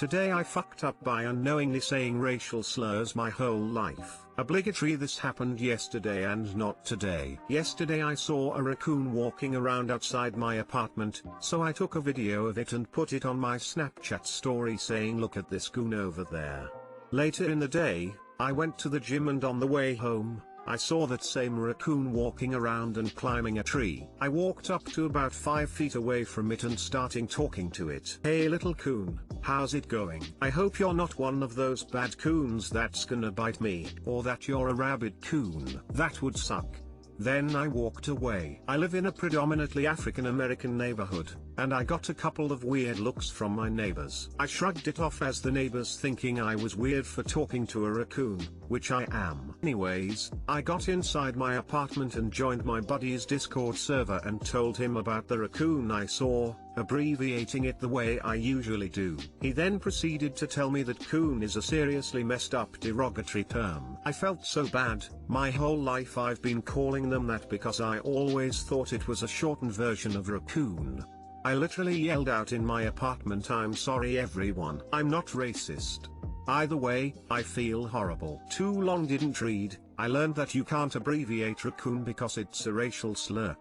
Today I fucked up by unknowingly saying racial slurs my whole life. Obligatory. This happened yesterday and not today. Yesterday I saw a raccoon walking around outside my apartment, so I took a video of it and put it on my Snapchat story saying look at this coon over there. Later in the day, I went to the gym and on the way home, I saw that same raccoon walking around and climbing a tree. I walked up to about 5 feet away from it and starting talking to it. Hey little coon, how's it going? I hope you're not one of those bad coons that's gonna bite me, or that you're a rabid coon. That would suck. Then I walked away. I live in a predominantly African American neighborhood, and I got a couple of weird looks from my neighbors. I shrugged it off as the neighbors thinking I was weird for talking to a raccoon, which I am. Anyways, I got inside my apartment and joined my buddy's Discord server and told him about the raccoon I saw, abbreviating it the way I usually do. He then proceeded to tell me that coon is a seriously messed up derogatory term. I felt so bad. My whole life I've been calling them that because I always thought it was a shortened version of raccoon. I literally yelled out in my apartment, I'm sorry everyone. I'm not racist. Either way, I feel horrible. Too long didn't read. I learned that you can't abbreviate raccoon because it's a racial slur.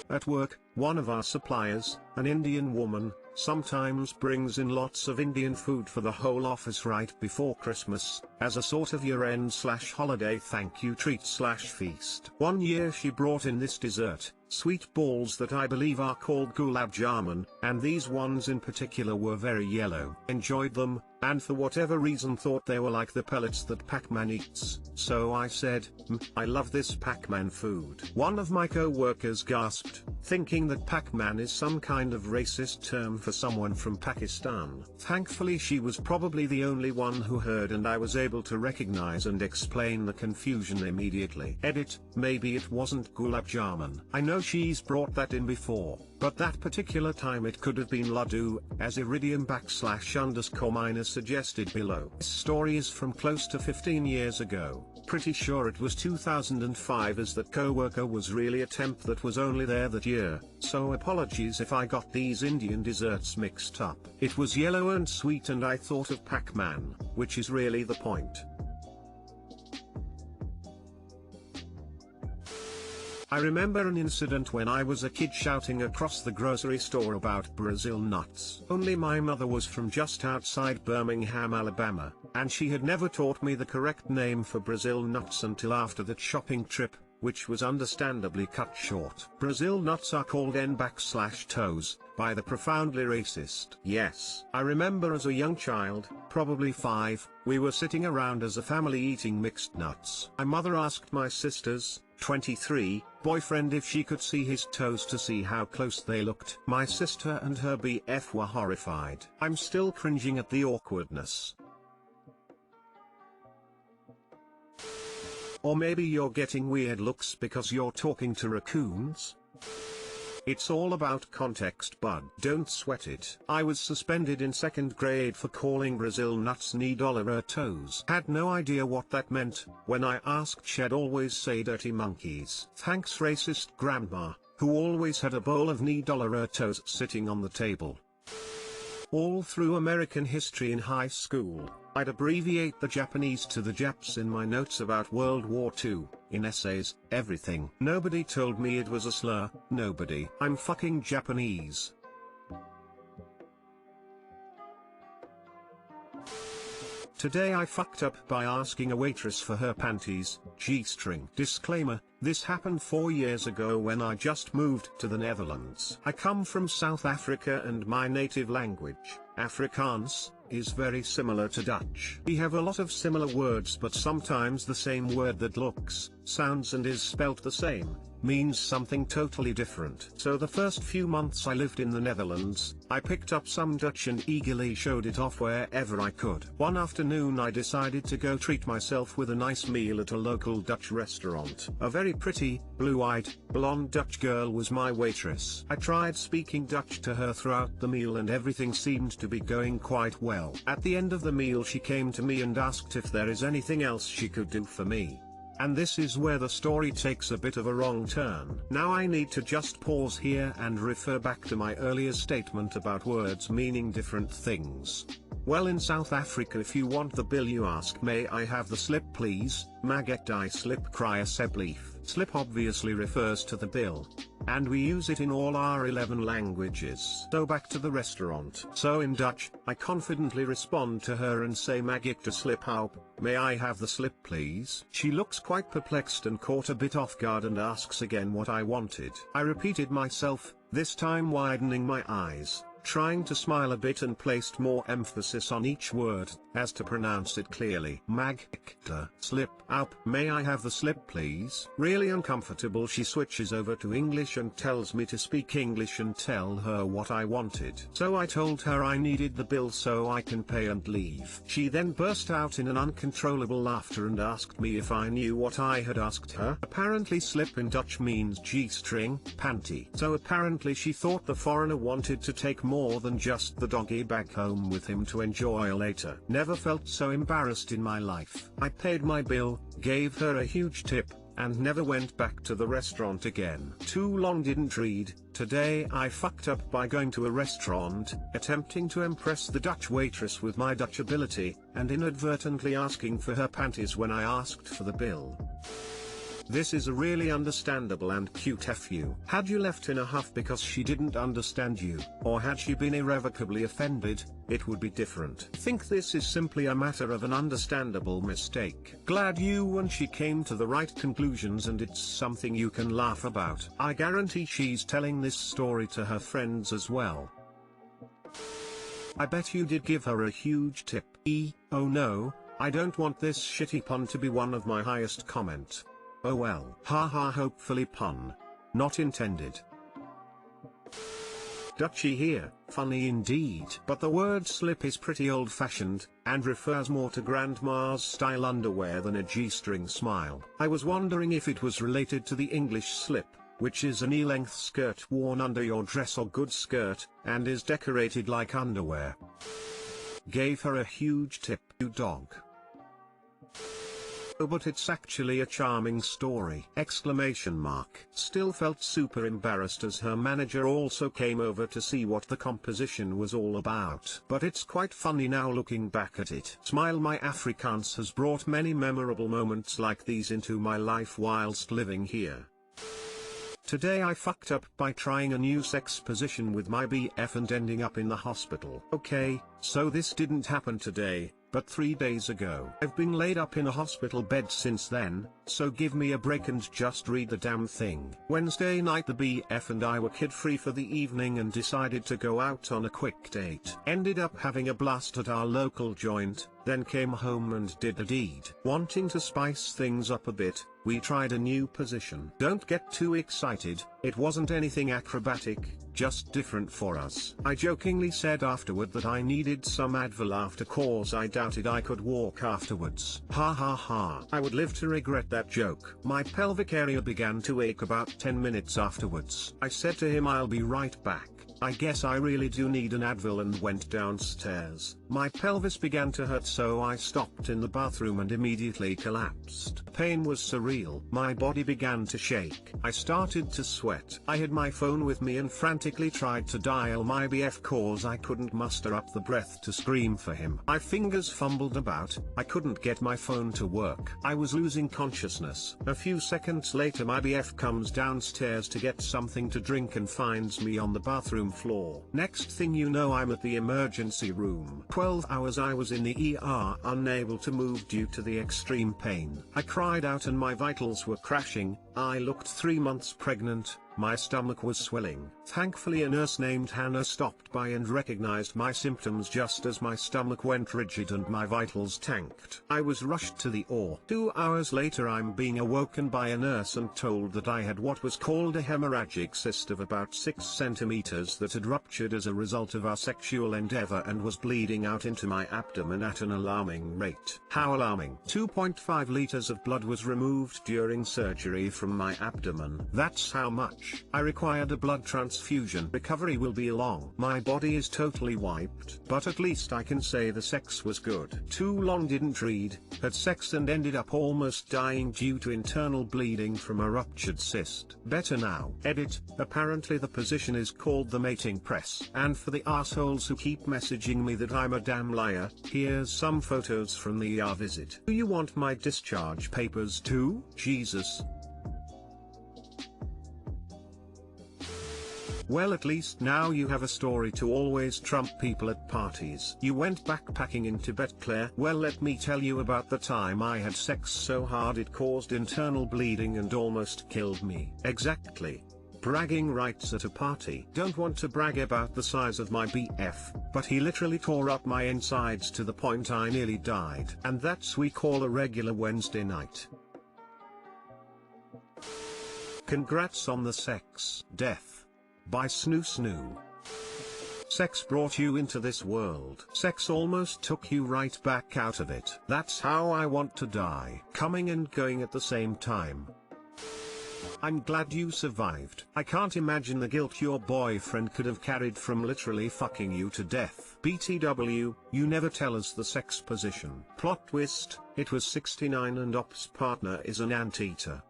At work, one of our suppliers, an Indian woman, sometimes brings in lots of Indian food for the whole office right before Christmas, as a sort of year-end/holiday thank you treat/feast. One year she brought in this dessert, sweet balls that I believe are called gulab jamun, and these ones in particular were very yellow. Enjoyed them, and for whatever reason thought they were like the pellets that Pac-Man eats, so I said, I love this Pac-Man food. One of my co-workers gasped, thinking that Pac-Man is some kind of racist term for someone from Pakistan. Thankfully she was probably the only one who heard and I was able to recognize and explain the confusion immediately. Edit, maybe it wasn't gulab jamun. I know she's brought that in before, but that particular time it could have been laddu, as iridium __ suggested below. This story is from close to 15 years ago. Pretty sure it was 2005 as that co-worker was really a temp that was only there that year, so apologies if I got these Indian desserts mixed up. It was yellow and sweet and I thought of Pac-Man, which is really the point. I remember an incident when I was a kid shouting across the grocery store about Brazil nuts. Only my mother was from just outside Birmingham, Alabama, and she had never taught me the correct name for Brazil nuts until after that shopping trip, which was understandably cut short. Brazil nuts are called N/toes, by the profoundly racist. Yes, I remember as a young child, probably 5, we were sitting around as a family eating mixed nuts. My mother asked my sister's, 23, boyfriend if she could see his toes to see how close they looked. My sister and her BF were horrified. I'm still cringing at the awkwardness. Or maybe you're getting weird looks because you're talking to raccoons? It's all about context, bud. Don't sweat it. I was suspended in 2nd grade for calling Brazil nuts toes. Had no idea what that meant. When I asked, she'd always say dirty monkeys. Thanks racist grandma, who always had a bowl of toes sitting on the table. All through American history in high school, I'd abbreviate the Japanese to the Japs in my notes about World War II, in essays, everything. Nobody told me it was a slur, nobody. I'm fucking Japanese. Today I fucked up by asking a waitress for her panties, G-string. Disclaimer, this happened 4 years ago when I just moved to the Netherlands. I come from South Africa and my native language, Afrikaans, is very similar to Dutch. We have a lot of similar words, but sometimes the same word that looks, sounds and is spelt the same, means something totally different. So the first few months I lived in the Netherlands, I picked up some Dutch and eagerly showed it off wherever I could. One afternoon I decided to go treat myself with a nice meal at a local Dutch restaurant. A very pretty, blue-eyed, blonde Dutch girl was my waitress. I tried speaking Dutch to her throughout the meal and everything seemed to be going quite well. At the end of the meal she came to me and asked if there is anything else she could do for me. And this is where the story takes a bit of a wrong turn. Now I need to just pause here and refer back to my earlier statement about words meaning different things. Well, in South Africa, if you want the bill you ask, may I have the slip please? Magget die slip cry asseblief. Slip obviously refers to the bill. And we use it in all our 11 languages. So back to the restaurant. So in Dutch, I confidently respond to her and say Magget de slip op, may I have the slip please? She looks quite perplexed and caught a bit off guard and asks again what I wanted. I repeated myself, this time widening my eyes, trying to smile a bit and placed more emphasis on each word, as to pronounce it clearly. Magda, slip up, may I have the slip please? Really uncomfortable, she switches over to English and tells me to speak English and tell her what I wanted. So I told her I needed the bill so I can pay and leave. She then burst out in an uncontrollable laughter and asked me if I knew what I had asked her. Apparently slip in Dutch means G-string, panty. So apparently she thought the foreigner wanted to take more than just the doggy back home with him to enjoy later. Never felt so embarrassed in my life. I paid my bill, gave her a huge tip, and never went back to the restaurant again. Too long didn't read. Today I fucked up by going to a restaurant, attempting to impress the Dutch waitress with my Dutch ability, and inadvertently asking for her panties when I asked for the bill. This is a really understandable and cute TIFU. Had you left in a huff because she didn't understand you, or had she been irrevocably offended, it would be different. Think this is simply a matter of an understandable mistake. Glad you and she came to the right conclusions and it's something you can laugh about. I guarantee she's telling this story to her friends as well. I bet you did give her a huge tip. Oh no, I don't want this shitty pun to be one of my highest comment. Oh well. Haha, hopefully pun. Not intended. Dutchy here, funny indeed. But the word slip is pretty old-fashioned, and refers more to grandma's style underwear than a G-string smile. I was wondering if it was related to the English slip, which is a knee-length skirt worn under your dress or good skirt, and is decorated like underwear. Gave her a huge tip, you dog. Oh, but it's actually a charming story! Exclamation mark. Still felt super embarrassed as her manager also came over to see what the composition was all about. But it's quite funny now looking back at it. Smile, my Afrikaans has brought many memorable moments like these into my life whilst living here. Today I fucked up by trying a new sex position with my BF and ending up in the hospital. Okay, so this didn't happen today, but 3 days ago. I've been laid up in a hospital bed since then, so give me a break and just read the damn thing. Wednesday night the BF and I were kid-free for the evening and decided to go out on a quick date. Ended up having a blast at our local joint, then came home and did the deed. Wanting to spice things up a bit, we tried a new position. Don't get too excited, it wasn't anything acrobatic, just different for us. I jokingly said afterward that I needed some Advil after cause I doubted I could walk afterwards. Ha ha ha. I would live to regret that joke. My pelvic area began to ache about 10 minutes afterwards. I said to him I'll be right back. I guess I really do need an Advil and went downstairs. My pelvis began to hurt so I stopped in the bathroom and immediately collapsed. Pain was surreal. My body began to shake. I started to sweat. I had my phone with me and frantically tried to dial my BF cause I couldn't muster up the breath to scream for him. My fingers fumbled about, I couldn't get my phone to work. I was losing consciousness. A few seconds later my BF comes downstairs to get something to drink and finds me on the bathroom floor. Next thing you know I'm at the emergency room. 12 hours I was in the ER unable to move due to the extreme pain. I cried out and my vitals were crashing. I looked 3 months pregnant. My stomach was swelling. Thankfully a nurse named Hannah stopped by and recognized my symptoms just as my stomach went rigid and my vitals tanked. I was rushed to the OR. 2 hours later I'm being awoken by a nurse and told that I had what was called a hemorrhagic cyst of about 6 centimeters that had ruptured as a result of our sexual endeavor and was bleeding out into my abdomen at an alarming rate. How alarming? 2.5 liters of blood was removed during surgery from my abdomen. That's how much. much. I required a blood transfusion. Recovery will be long. My body is totally wiped, but at least I can say the sex was good. Too long didn't read, had sex and ended up almost dying due to internal bleeding from a ruptured cyst. Better now. Edit, apparently the position is called the mating press. And for the assholes who keep messaging me that I'm a damn liar, here's some photos from the ER visit. Do you want my discharge papers too? Jesus. Well, at least now you have a story to always trump people at parties. You went backpacking in Tibet, Claire. Well, let me tell you about the time I had sex so hard it caused internal bleeding and almost killed me. Exactly. Bragging rights at a party. Don't want to brag about the size of my BF, but he literally tore up my insides to the point I nearly died. And that's we call a regular Wednesday night. Congrats on the sex. Death. By Snoo Snoo. Sex brought you into this world. Sex almost took you right back out of it. That's how I want to die. Coming and going at the same time. I'm glad you survived. I can't imagine the guilt your boyfriend could have carried from literally fucking you to death. BTW, you never tell us the sex position. Plot twist, it was 69 and Ops partner is an anteater.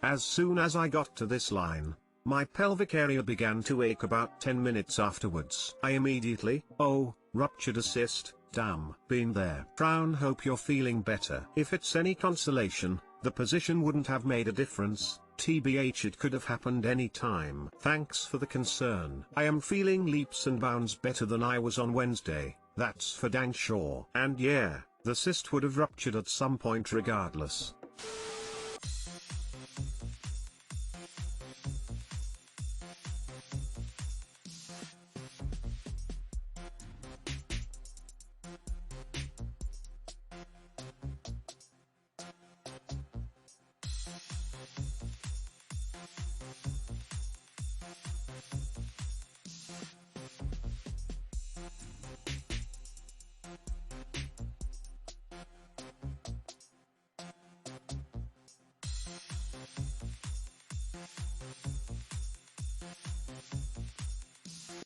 As soon as I got to this line, my pelvic area began to ache about 10 minutes afterwards. I immediately, oh, ruptured a cyst, damn. Been there. Frown, hope you're feeling better. If it's any consolation, the position wouldn't have made a difference. TBH, it could have happened any time. Thanks for the concern. I am feeling leaps and bounds better than I was on Wednesday, that's for dang sure. And yeah, the cyst would have ruptured at some point regardless.